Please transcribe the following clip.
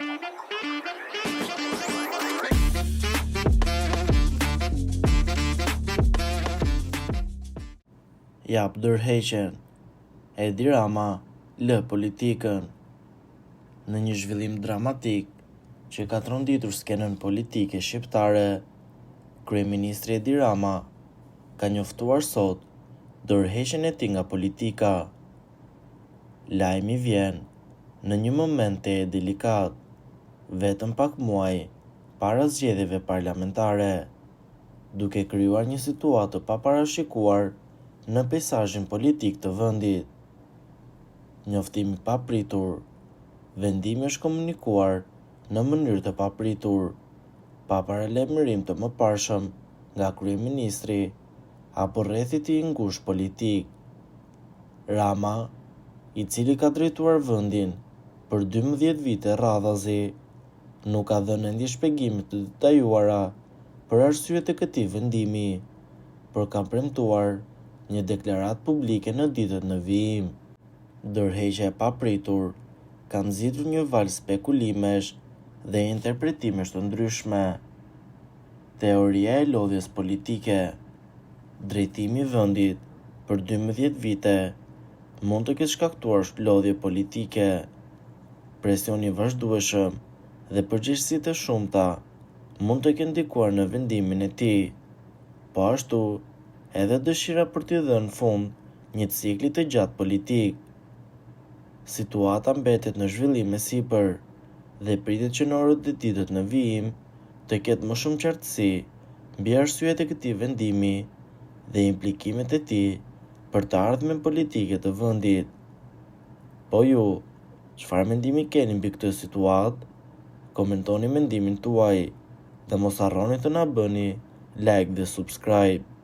Jap ndërheqjen. Edi Rama lë politikën. Në një zhvillim dramatik që ka tronditur skenën politike shqiptare, kryeministri Edi Rama ka njoftuar sot ndërheqjen e tij nga politika. Lajmi vjen në një moment e delikat, vetëm pak muaj para zgjedhjeve parlamentare, duke krijuar një situatë të paparashikuar në peizazhin politik të vendit. Njoftimi i papritur. Vendimi është komunikuar në mënyrë të papritur, pa paralajmërim të mëparshëm nga kryeministri apo rrethit i ngushtë politik. Rama, i cili ka drejtuar vendin për 12 vite radhazi, nuk ka dhënë ende shpjegime të detajuara për arsyet e këtij vendimi, por ka premtuar një deklaratë publike në ditët në vijim. Ndërheqja e papritur ka nxitur një valë spekulimesh dhe interpretimesh të ndryshme. Teoria e lodhjes politike. Drejtimi i vendit për 12 vite mund të ketë shkaktuar lodhje politike, presioni i vazhdueshëm dhe përgjegjësitë e shumta mund të kenë ndikuar në vendimin e tij, po ashtu edhe dëshira për t'i dhënë fund një cikli të gjatë politik. Situata mbetet në zhvillim e sipër dhe pritet që në orët e ditët në vijim të ketë më shumë qartësi mbi arsyet e këtij vendimi dhe implikimet e tij për të ardhmen politike të vendit. Po ju, çfarë mendimi keni mbi këtë situatë? Komentoni mendimin tuaj dhe mos harroni të na bëni like dhe subscribe.